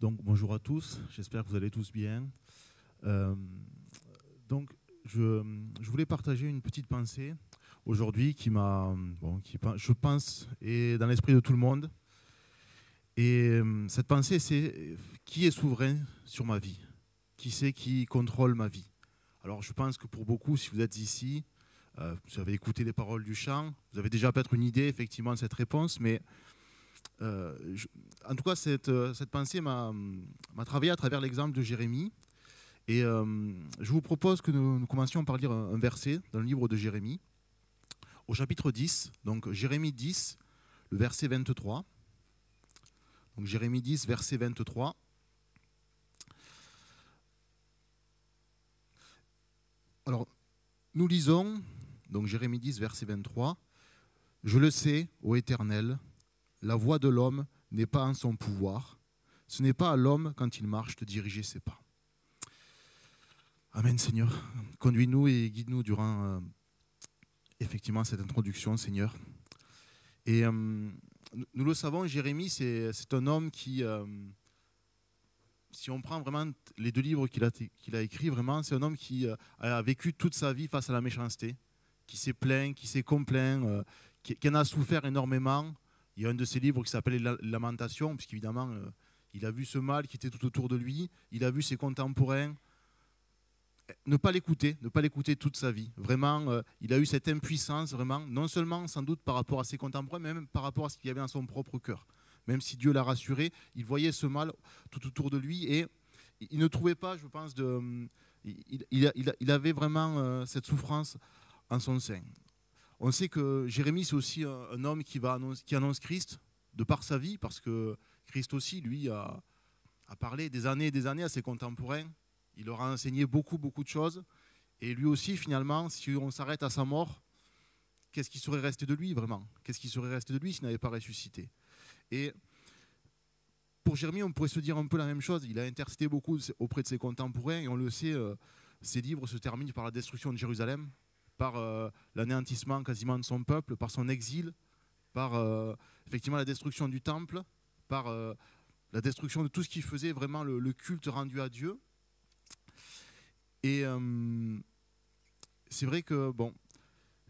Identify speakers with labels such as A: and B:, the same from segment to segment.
A: Donc bonjour à tous, j'espère que vous allez tous bien. Euh, donc je voulais partager une petite pensée aujourd'hui qui m'a, je pense, est dans l'esprit de tout le monde. Et cette pensée, c'est qui est souverain sur ma vie? Qui c'est qui contrôle ma vie? Alors je pense que pour beaucoup, si vous êtes ici, vous avez écouté les paroles du chant, vous avez déjà peut-être une idée effectivement de cette réponse, mais en tout cas, cette pensée m'a travaillé à travers l'exemple de Jérémie. Et je vous propose que nous commencions par lire un verset dans le livre de Jérémie, au chapitre 10, donc Jérémie 10, le verset 23. Donc Jérémie 10, verset 23. Alors, nous lisons, donc Jérémie 10, verset 23. Je le sais, ô Éternel, la voie de l'homme n'est pas en son pouvoir. Ce n'est pas à l'homme, quand il marche, de diriger ses pas. Amen, Seigneur. Conduis-nous et guide-nous durant effectivement cette introduction, Seigneur. Et nous le savons, Jérémie, c'est un homme qui, si on prend vraiment les deux livres qu'il a écrits, vraiment, c'est un homme qui a vécu toute sa vie face à la méchanceté, qui s'est plaint, qui s'est complaint, qui en a souffert énormément. Il y a un de ses livres qui s'appelle Les Lamentations, puisqu'évidemment, il a vu ce mal qui était tout autour de lui, il a vu ses contemporains ne pas l'écouter toute sa vie. Vraiment, il a eu cette impuissance, vraiment, non seulement sans doute par rapport à ses contemporains, mais même par rapport à ce qu'il y avait dans son propre cœur. Même si Dieu l'a rassuré, il voyait ce mal tout autour de lui et il ne trouvait pas, je pense, il avait vraiment cette souffrance en son sein. On sait que Jérémie, c'est aussi un homme qui annonce Christ de par sa vie, parce que Christ aussi, lui, a parlé des années et des années à ses contemporains. Il leur a enseigné beaucoup de choses. Et lui aussi, finalement, si on s'arrête à sa mort, qu'est-ce qui serait resté de lui, vraiment? Qu'est-ce qui serait resté de lui s'il n'avait pas ressuscité? Et pour Jérémie, on pourrait se dire un peu la même chose. Il a intercédé beaucoup auprès de ses contemporains. Et on le sait, ses livres se terminent par la destruction de Jérusalem, par l'anéantissement quasiment de son peuple, par son exil, par effectivement la destruction du temple, par la destruction de tout ce qui faisait vraiment le culte rendu à Dieu. Et c'est vrai que, bon,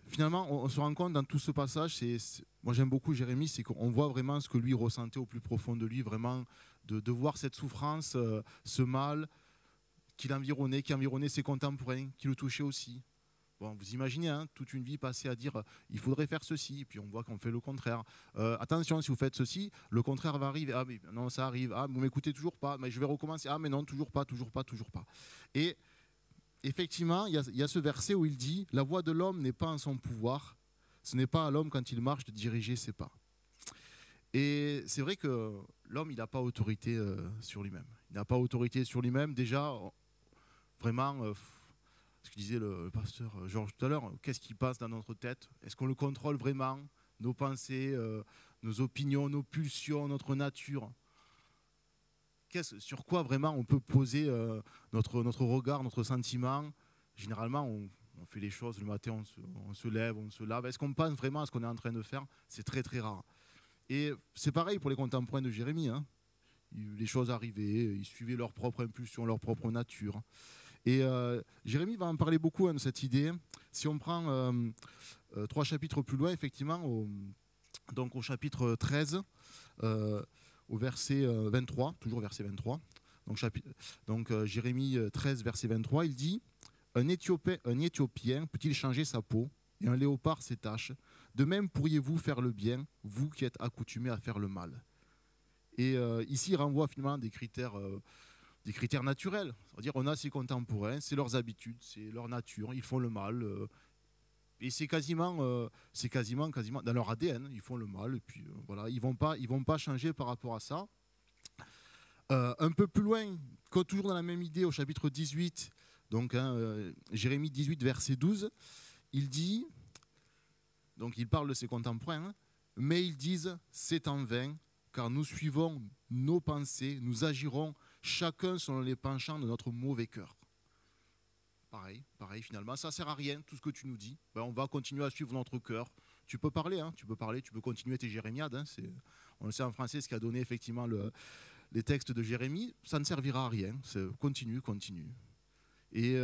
A: finalement, on se rend compte dans tout ce passage, moi j'aime beaucoup Jérémie, c'est qu'on voit vraiment ce que lui ressentait au plus profond de lui, vraiment de voir cette souffrance, ce mal qui environnait ses contemporains, qui le touchait aussi. Bon, vous imaginez, hein, toute une vie passée à dire il faudrait faire ceci, et puis on voit qu'on fait le contraire. Attention, si vous faites ceci, le contraire va arriver. Ah, mais non, ça arrive. Ah, vous m'écoutez toujours pas. Mais je vais recommencer. Ah, mais non, toujours pas. Et effectivement, il y a ce verset où il dit « La voix de l'homme n'est pas en son pouvoir, ce n'est pas à l'homme quand il marche de diriger ses pas. » Et c'est vrai que l'homme, il n'a pas autorité sur lui-même. Il n'a pas autorité sur lui-même. Déjà, vraiment, ce que disait le pasteur Georges tout à l'heure, qu'est-ce qui passe dans notre tête? Est-ce qu'on le contrôle vraiment? Nos pensées, nos opinions, nos pulsions, notre nature? Sur quoi vraiment on peut poser notre regard, notre sentiment? Généralement, on fait les choses le matin, on se lève, on se lave. Est-ce qu'on pense vraiment à ce qu'on est en train de faire? C'est très rare. Et c'est pareil pour les contemporains de Jérémie. Hein. Les choses arrivaient, ils suivaient leur propre impulsion, leur propre nature. Et Jérémie va en parler beaucoup de cette idée. Si on prend 3 chapitres plus loin, effectivement, donc au chapitre 13, au verset 23, toujours verset 23, donc Jérémie 13, verset 23, il dit « Un Éthiopien peut-il changer sa peau et un léopard ses taches? De même pourriez-vous faire le bien, vous qui êtes accoutumés à faire le mal. » Et ici, il renvoie finalement des critères naturels. C'est-à-dire on a ses contemporains, c'est leurs habitudes, c'est leur nature, ils font le mal. Et c'est quasiment dans leur ADN, ils font le mal. Et puis voilà, ils vont pas changer par rapport à ça. Un peu plus loin, toujours dans la même idée, au chapitre 18, donc Jérémie 18, verset 12, il dit, donc il parle de ses contemporains, mais ils disent c'est en vain, car nous suivons nos pensées, nous agirons chacun selon les penchants de notre mauvais cœur. Pareil, finalement, ça ne sert à rien, tout ce que tu nous dis. Ben, on va continuer à suivre notre cœur. Tu peux parler, tu peux continuer tes jérémiades. Hein, on le sait en français, ce qui a donné effectivement les textes de Jérémie, ça ne servira à rien. Continue, continue. Et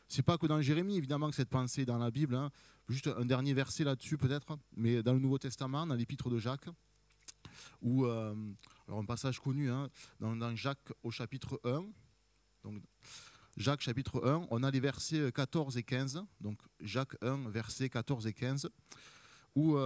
A: c'est pas que dans Jérémie, évidemment, que cette pensée est dans la Bible. Hein. Juste un dernier verset là-dessus, peut-être, mais dans le Nouveau Testament, dans l'Épître de Jacques, où, alors un passage connu, hein, dans Jacques au chapitre 1, donc Jacques chapitre 1, on a les versets 14 et 15, donc Jacques 1, versets 14 et 15, où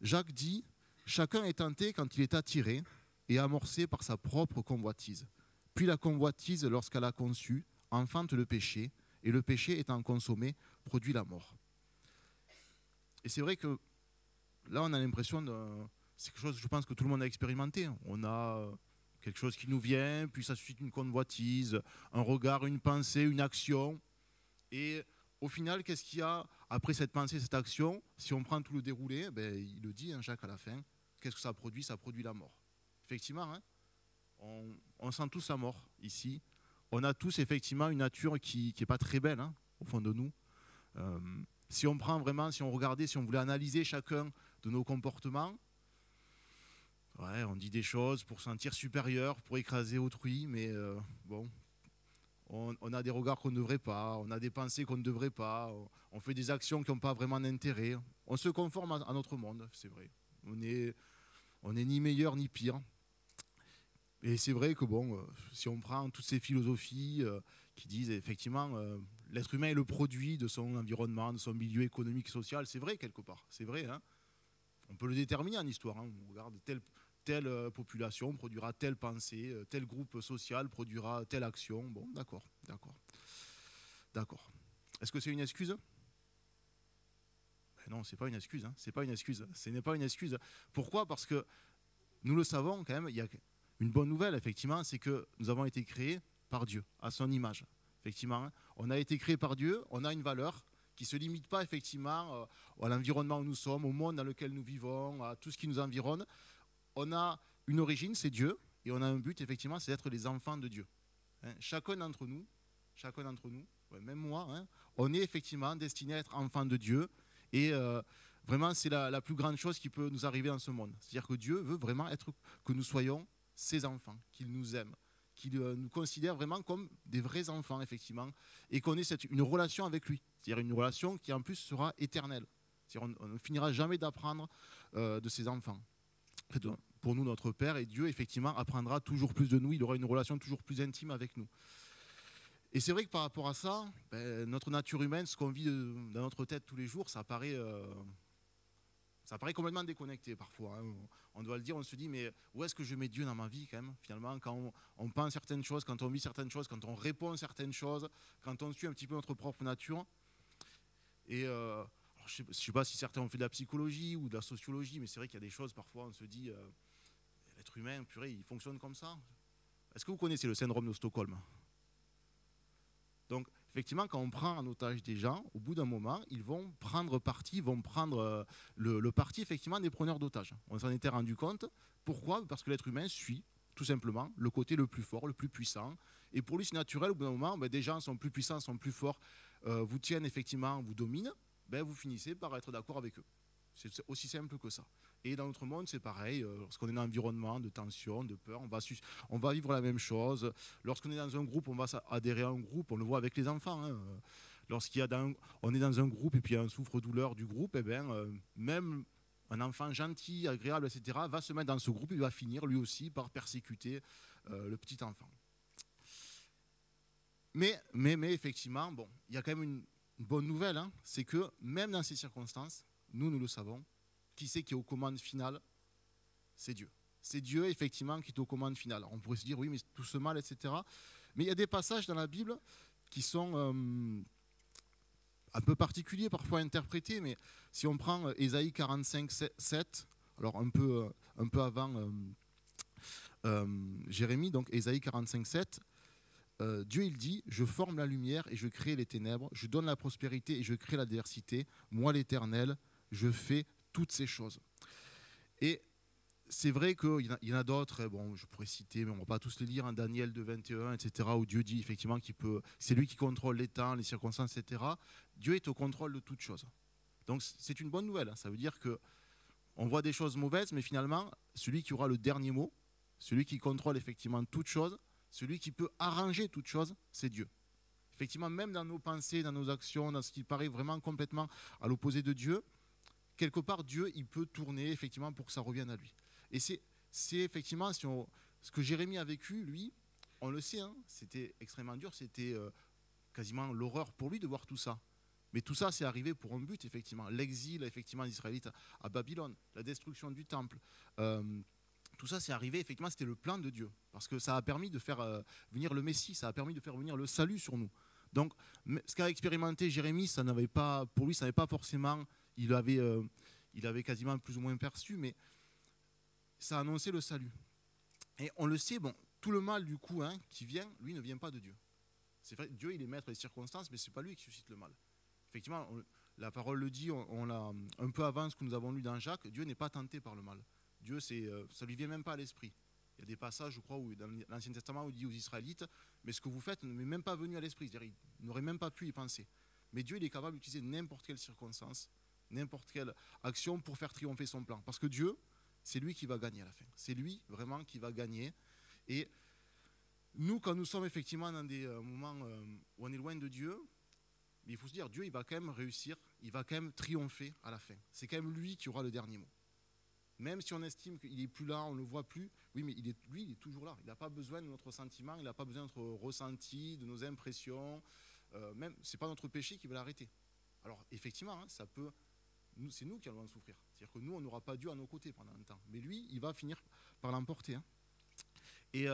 A: Jacques dit « Chacun est tenté quand il est attiré et amorcé par sa propre convoitise. Puis la convoitise, lorsqu'elle a conçu, enfante le péché, et le péché étant consommé, produit la mort. » Et c'est vrai que là, on a l'impression de... C'est quelque chose, je pense, que tout le monde a expérimenté. On a quelque chose qui nous vient, puis ça suscite une convoitise, un regard, une pensée, une action. Et au final, qu'est-ce qu'il y a après cette pensée, cette action? Si on prend tout le déroulé, ben, il le dit, hein, Jacques, à la fin, qu'est-ce que ça produit? Ça produit la mort. Effectivement, hein, on sent tous la mort ici. On a tous effectivement une nature qui n'est pas très belle, hein, au fond de nous. Si on prend vraiment, si on regardait, si on voulait analyser chacun de nos comportements, ouais, on dit des choses pour se sentir supérieur, pour écraser autrui, mais bon, on a des regards qu'on ne devrait pas, on a des pensées qu'on ne devrait pas, on fait des actions qui n'ont pas vraiment d'intérêt. On se conforme à notre monde, c'est vrai. On est ni meilleur ni pire. Et c'est vrai que bon, si on prend toutes ces philosophies qui disent effectivement l'être humain est le produit de son environnement, de son milieu économique et social, c'est vrai quelque part, c'est vrai. Hein, on peut le déterminer en histoire. Hein, on regarde telle population produira telle pensée, tel groupe social produira telle action. Bon, d'accord. Est-ce que c'est une excuse? Ben non, c'est pas une excuse. Hein, c'est pas une excuse. Ce n'est pas une excuse. Pourquoi? Parce que nous le savons quand même. Il y a une bonne nouvelle, effectivement, c'est que nous avons été créés par Dieu, à son image. Effectivement, hein, on a été créés par Dieu. On a une valeur qui ne se limite pas effectivement à l'environnement où nous sommes, au monde dans lequel nous vivons, à tout ce qui nous environne. On a une origine, c'est Dieu, et on a un but, effectivement, c'est d'être les enfants de Dieu. Hein, chacun d'entre nous, ouais, même moi, hein, on est effectivement destiné à être enfants de Dieu, et vraiment, c'est la plus grande chose qui peut nous arriver dans ce monde. C'est-à-dire que Dieu veut vraiment que nous soyons ses enfants, qu'il nous aime, qu'il nous considère vraiment comme des vrais enfants, effectivement, et qu'on ait une relation avec lui, c'est-à-dire une relation qui, en plus, sera éternelle. C'est-à-dire on ne finira jamais d'apprendre de ses enfants. Pour nous, notre Père et Dieu, effectivement, apprendra toujours plus de nous. Il aura une relation toujours plus intime avec nous. Et c'est vrai que par rapport à ça, ben, notre nature humaine, ce qu'on vit dans notre tête tous les jours, ça paraît complètement déconnecté parfois. Hein. On doit le dire, on se dit, mais où est-ce que je mets Dieu dans ma vie quand même? Finalement, quand on pense certaines choses, quand on vit certaines choses, quand on répond certaines choses, quand on suit un petit peu notre propre nature. Et... je ne sais pas si certains ont fait de la psychologie ou de la sociologie, mais c'est vrai qu'il y a des choses, parfois, on se dit, l'être humain, purée, il fonctionne comme ça. Est-ce que vous connaissez le syndrome de Stockholm? Donc, effectivement, quand on prend en otage des gens, au bout d'un moment, ils vont prendre parti, le parti, effectivement, des preneurs d'otages. On s'en était rendu compte. Pourquoi? Parce que l'être humain suit, tout simplement, le côté le plus fort, le plus puissant. Et pour lui, c'est naturel, au bout d'un moment, ben, des gens sont plus puissants, sont plus forts, vous tiennent, effectivement, vous dominent. Ben, vous finissez par être d'accord avec eux. C'est aussi simple que ça. Et dans notre monde, c'est pareil. Lorsqu'on est dans un environnement de tension, de peur, on va vivre la même chose. Lorsqu'on est dans un groupe, on va adhérer à un groupe. On le voit avec les enfants. Hein. On est dans un groupe et puis il y a un souffre-douleur du groupe, eh ben, même un enfant gentil, agréable, etc., va se mettre dans ce groupe et va finir lui aussi par persécuter le petit enfant. Mais effectivement, bon, il y a quand même une bonne nouvelle, hein, c'est que même dans ces circonstances, nous le savons, qui c'est qui est aux commandes finales? C'est Dieu. C'est Dieu, effectivement, qui est aux commandes finales. On pourrait se dire, oui, mais tout ce mal, etc. Mais il y a des passages dans la Bible qui sont un peu particuliers, parfois interprétés, mais si on prend Ésaïe 45, 7, alors un peu avant Jérémie, donc Ésaïe 45, 7, Dieu, il dit, je forme la lumière et je crée les ténèbres, je donne la prospérité et je crée l'adversité. Moi, l'Éternel, je fais toutes ces choses. Et c'est vrai qu'il y en a d'autres, bon, je pourrais citer, mais on ne va pas tous les lire, hein, Daniel 2, 21, etc., où Dieu dit effectivement c'est lui qui contrôle les temps, les circonstances, etc. Dieu est au contrôle de toutes choses. Donc c'est une bonne nouvelle. Ça veut dire qu'on voit des choses mauvaises, mais finalement, celui qui aura le dernier mot, celui qui contrôle effectivement toute chose, celui qui peut arranger toute chose, c'est Dieu. Effectivement, même dans nos pensées, dans nos actions, dans ce qui paraît vraiment complètement à l'opposé de Dieu, quelque part, Dieu, il peut tourner effectivement pour que ça revienne à lui. Et c'est effectivement ce que Jérémie a vécu, lui, on le sait, hein, c'était extrêmement dur, c'était quasiment l'horreur pour lui de voir tout ça. Mais tout ça, c'est arrivé pour un but, effectivement. L'exil, effectivement, des Israélites à Babylone, la destruction du temple. Tout ça, c'est arrivé, effectivement, c'était le plan de Dieu. Parce que ça a permis de faire venir le Messie, ça a permis de faire venir le salut sur nous. Donc, ce qu'a expérimenté Jérémie, pour lui, ça n'avait pas forcément, il avait quasiment plus ou moins perçu, mais ça a annoncé le salut. Et on le sait, bon, tout le mal, du coup, hein, qui vient, lui, ne vient pas de Dieu. C'est vrai, Dieu, il est maître des circonstances, mais ce n'est pas lui qui suscite le mal. Effectivement, la parole le dit, on l'a un peu avant ce que nous avons lu dans Jacques, Dieu n'est pas tenté par le mal. Dieu, ça ne lui vient même pas à l'esprit. Il y a des passages, je crois, dans l'Ancien Testament où il dit aux Israélites, mais ce que vous faites ne m'est même pas venu à l'esprit. C'est-à-dire, il n'aurait même pas pu y penser. Mais Dieu, il est capable d'utiliser n'importe quelle circonstance, n'importe quelle action pour faire triompher son plan. Parce que Dieu, c'est lui qui va gagner à la fin. C'est lui vraiment qui va gagner. Et nous, quand nous sommes effectivement dans des moments où on est loin de Dieu, il faut se dire, Dieu, il va quand même réussir, il va quand même triompher à la fin. C'est quand même lui qui aura le dernier mot. Même si on estime qu'il n'est plus là, on ne le voit plus, oui, mais lui, il est toujours là. Il n'a pas besoin de notre sentiment, il n'a pas besoin de notre ressenti, de nos impressions. Ce n'est pas notre péché qui va l'arrêter. Alors, effectivement, hein, c'est nous qui allons en souffrir. C'est-à-dire que nous, on n'aura pas Dieu à nos côtés pendant un temps. Mais lui, il va finir par l'emporter. Hein. Et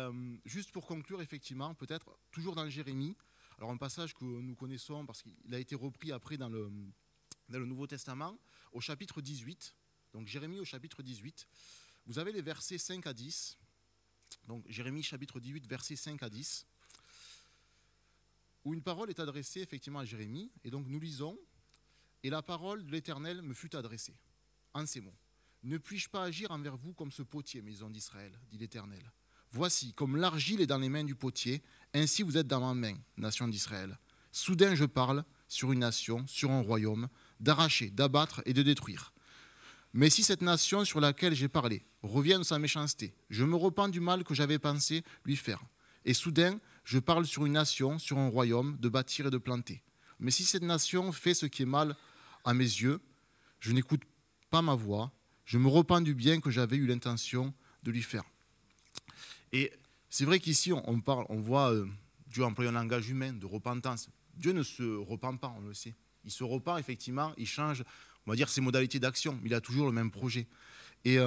A: juste pour conclure, effectivement, peut-être, toujours dans Jérémie, alors un passage que nous connaissons parce qu'il a été repris après dans le Nouveau Testament, au chapitre 18. Donc Jérémie au chapitre 18, vous avez les versets 5 à 10. Donc Jérémie chapitre 18, versets 5 à 10, où une parole est adressée effectivement à Jérémie. Et donc nous lisons, « Et la parole de l'Éternel me fut adressée, en ces mots. Ne puis-je pas agir envers vous comme ce potier, maison d'Israël, dit l'Éternel. Voici, comme l'argile est dans les mains du potier, ainsi vous êtes dans ma main, nation d'Israël. Soudain je parle sur une nation, sur un royaume, d'arracher, d'abattre et de détruire. Mais si cette nation sur laquelle j'ai parlé revient de sa méchanceté, je me repens du mal que j'avais pensé lui faire. Et soudain, je parle sur une nation, sur un royaume, de bâtir et de planter. Mais si cette nation fait ce qui est mal à mes yeux, je n'écoute pas ma voix, je me repens du bien que j'avais eu l'intention de lui faire. » Et c'est vrai qu'ici, on voit Dieu employer un langage humain de repentance. Dieu ne se repent pas, on le sait. Il se repent, effectivement, il change, on va dire, ses modalités d'action, mais il a toujours le même projet. Et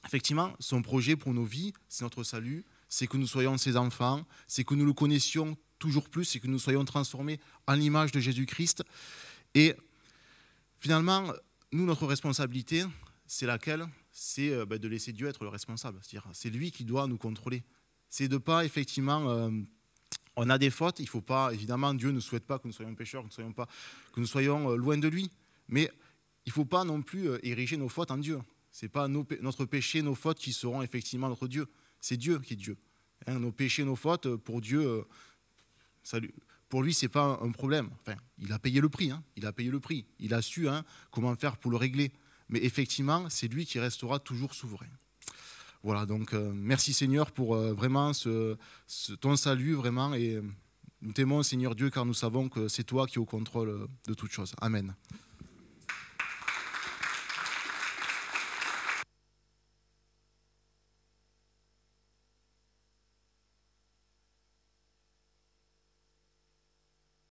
A: effectivement, son projet pour nos vies, c'est notre salut, c'est que nous soyons ses enfants, c'est que nous le connaissions toujours plus, c'est que nous soyons transformés en l'image de Jésus-Christ. Et finalement, nous, notre responsabilité, c'est laquelle ? C'est de laisser Dieu être le responsable. C'est-à-dire, c'est lui qui doit nous contrôler. C'est de ne pas, effectivement, on a des fautes, il ne faut pas, évidemment, Dieu ne souhaite pas que nous soyons pécheurs, que nous soyons loin de lui. Mais il ne faut pas non plus ériger nos fautes en Dieu. Ce n'est pas notre péché, nos fautes qui seront effectivement notre Dieu. C'est Dieu qui est Dieu. Hein, nos péchés, nos fautes, pour Dieu, pour lui, ce n'est pas un problème. Enfin, il a payé le prix. Hein, il a payé le prix. Il a su comment faire pour le régler. Mais effectivement, c'est lui qui restera toujours souverain. Voilà, donc merci Seigneur pour vraiment ton salut, vraiment. Et nous t'aimons Seigneur Dieu, car nous savons que c'est toi qui es au contrôle de toutes choses. Amen.